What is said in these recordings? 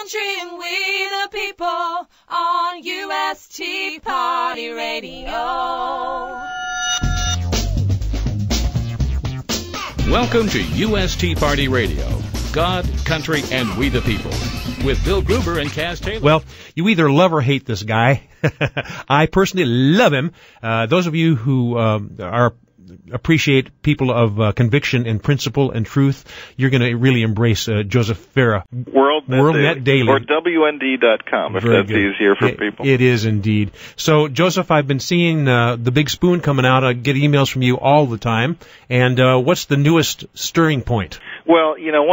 country and we the people on US Tea Party Radio. Welcome to US Tea Party Radio. God, country, and we the people. With Bill Gruber and Kaz Taylor. Well, you either love or hate this guy. I personally love him. Those of you who appreciate people of conviction and principle and truth, you're going to really embrace Joseph Farah. WorldNetDaily. Or WND.com, if that's easier for people. It is indeed. So, Joseph, I've been seeing the big spoon coming out. I get emails from you all the time. And what's the newest stirring point? Well, you know,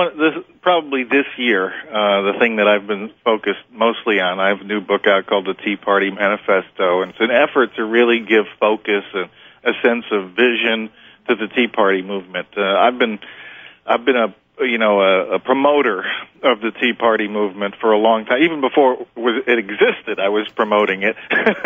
probably this year, the thing that I've been focused mostly on, I have a new book out called the Tea Party Manifesto, and it's an effort to really give focus and a sense of vision to the Tea Party movement. I've been a promoter of the Tea Party movement for a long time. Even before it existed, I was promoting it.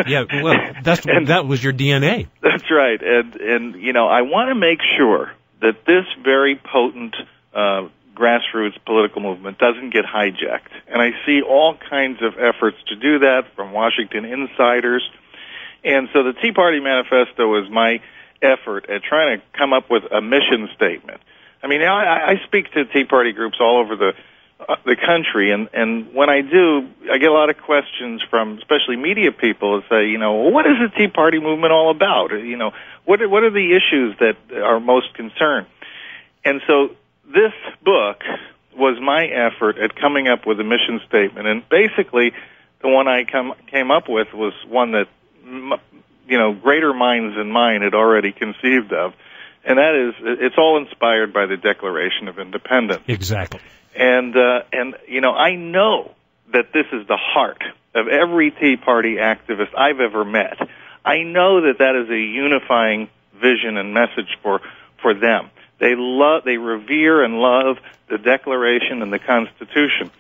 Yeah, well, that was your DNA. That's right. And you know, I want to make sure that this very potent grassroots political movement doesn't get hijacked. And I see all kinds of efforts to do that from Washington insiders. And so the Tea Party Manifesto is my effort at trying to come up with a mission statement. I mean, I speak to Tea Party groups all over the country, and when I do, I get a lot of questions from especially media people that say, you know, well, what is the Tea Party movement all about? You know, what are the issues that are most concerned? And so this book was my effort at coming up with a mission statement, and basically the one I came up with was one that, you know, greater minds than mine had already conceived of, and that is, it's all inspired by the Declaration of Independence. Exactly. And you know, I know that this is the heart of every Tea Party activist I've ever met. I know that that is a unifying vision and message for them. They revere and love the Declaration and the Constitution.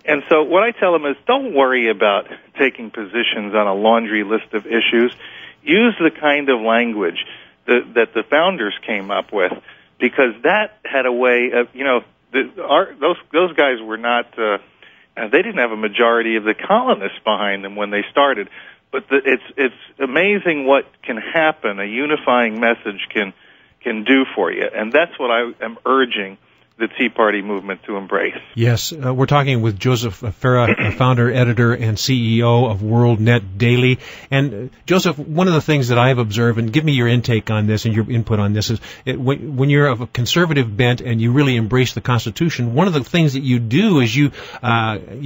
And so what I tell them is, don't worry about taking positions on a laundry list of issues. Use the kind of language that the founders came up with, because that had a way of, you know, those guys were not, they didn't have a majority of the colonists behind them when they started. But it's amazing what can happen, a unifying message can do for you. And that's what I am urging the Tea Party movement to embrace. Yes, we're talking with Joseph Farah, founder, editor, and CEO of WorldNetDaily. And Joseph, one of the things that I've observed, and give me your intake on this and your input on this, is when you're of a conservative bent and you really embrace the Constitution, one of the things that you do is you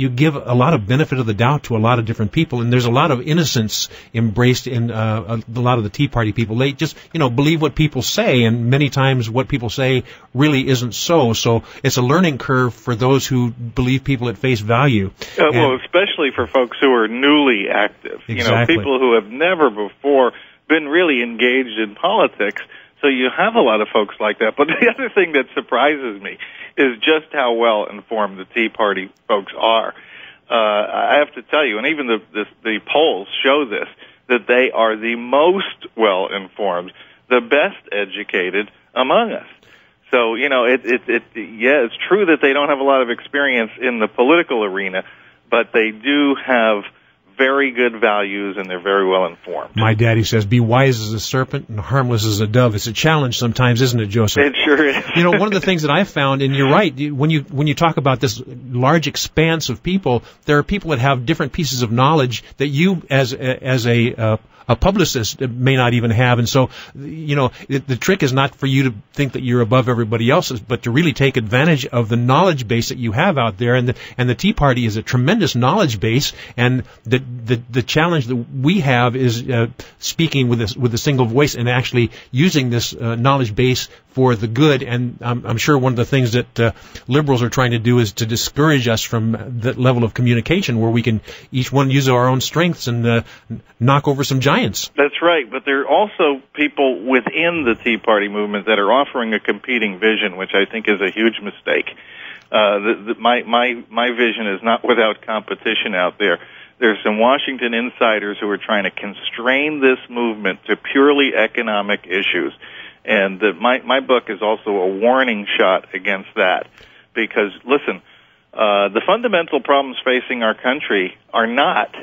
give a lot of benefit of the doubt to a lot of different people, and there's a lot of innocence embraced in a lot of the Tea Party people. They just, you know, believe what people say, and many times what people say really isn't so. So it's a learning curve for those who believe people at face value. Well, especially for folks who are newly active. Exactly. You know, people who have never before been really engaged in politics. So you have a lot of folks like that. But the other thing that surprises me is just how well informed the Tea Party folks are. I have to tell you, and even the polls show this, that they are the most well informed, the best educated among us. So, you know, it's true that they don't have a lot of experience in the political arena, but they do have very good values, and they're very well informed. My daddy says, be wise as a serpent and harmless as a dove. It's a challenge sometimes, isn't it, Joseph? It sure is. You know, one of the things that I've found, and you're right, when you talk about this large expanse of people, there are people that have different pieces of knowledge that you, as a publicist, may not even have. And so, you know, the trick is not for you to think that you're above everybody else, but to really take advantage of the knowledge base that you have out there. And the Tea Party is a tremendous knowledge base, and the challenge that we have is speaking with a single voice and actually using this knowledge base for the good. And I'm sure one of the things that liberals are trying to do is to discourage us from that level of communication, where we can each one use our own strengths and knock over some giants. That's right, but there are also people within the Tea Party movement that are offering a competing vision, which I think is a huge mistake. My vision is not without competition out there. There's some Washington insiders who are trying to constrain this movement to purely economic issues. And my book is also a warning shot against that. Because, listen, the fundamental problems facing our country are not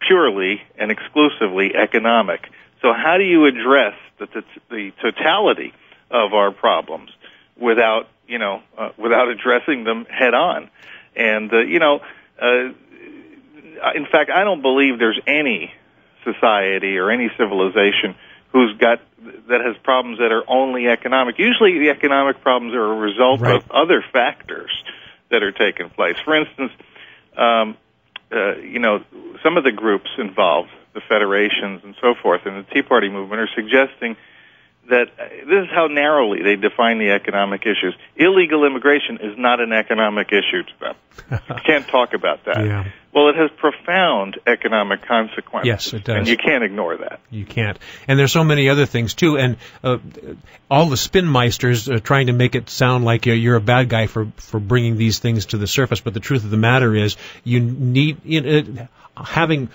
purely and exclusively economic. So how do you address the totality of our problems without addressing them head on? And, in fact, I don't believe there's any society or any civilization that has problems that are only economic. Usually the economic problems are a result of other factors that are taking place. For instance, some of the groups involved, the federations and so forth, and the Tea Party movement are suggesting that this is how narrowly they define the economic issues. Illegal immigration is not an economic issue to them. You can't talk about that. Yeah. Well, it has profound economic consequences. Yes, it does. And you can't ignore that. You can't. And there's so many other things, too. And all the spinmeisters are trying to make it sound like you're a bad guy for bringing these things to the surface. But the truth of the matter is you need having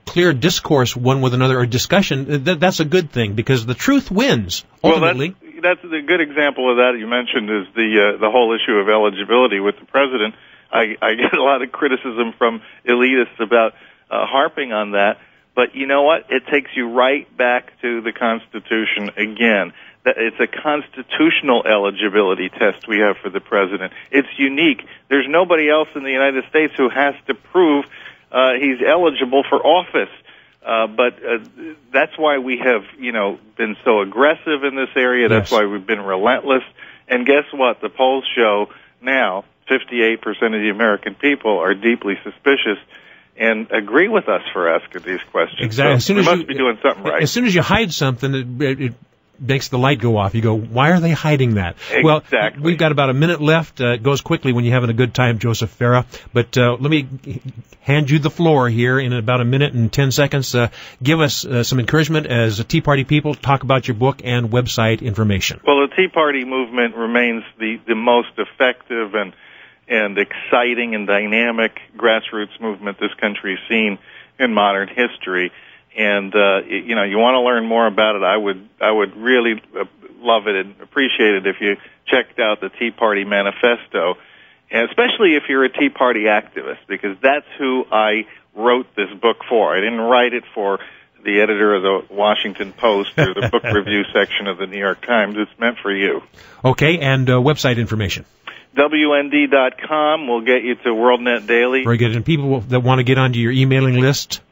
clear discourse one with another or discussion. That's a good thing because the truth wins, ultimately. Well, that's a good example of that you mentioned is the whole issue of eligibility with the president. I get a lot of criticism from elitists about harping on that, but you know what? It takes you right back to the Constitution again. It's a constitutional eligibility test we have for the president. It's unique. There's nobody else in the United States who has to prove he's eligible for office. But that's why we have, been so aggressive in this area. That's why we've been relentless. And guess what? The polls show now 58% of the American people are deeply suspicious and agree with us for asking these questions. Exactly. So we must be doing something right. As soon as you hide something, it makes the light go off. You go, why are they hiding that? Exactly. Well, we've got about a minute left. It goes quickly when you're having a good time, Joseph Farah. But let me hand you the floor here in about a minute and 10 seconds. Give us some encouragement as Tea Party people. Talk about your book and website information. Well, the Tea Party movement remains the most effective and exciting and dynamic grassroots movement this country's seen in modern history. And you want to learn more about it, I would really love it and appreciate it if you checked out the Tea Party Manifesto, and especially if you're a Tea Party activist, because that's who I wrote this book for. I didn't write it for the editor of the Washington Post or the book review section of the New York Times. It's meant for you. Okay, and website information. WND.com will get you to WorldNetDaily. Very good. And people that want to get onto your emailing list?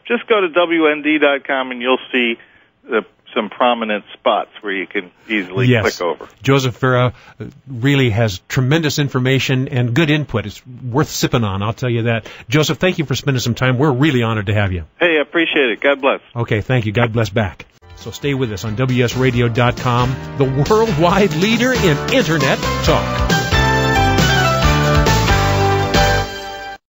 Just go to WND.com and you'll see some prominent spots where you can easily click over. Joseph Farah really has tremendous information and good input. It's worth sipping on, I'll tell you that. Joseph, thank you for spending some time. We're really honored to have you. Hey, I appreciate it. God bless. Okay, thank you. God bless back. So stay with us on WSRadio.com, the worldwide leader in Internet talk.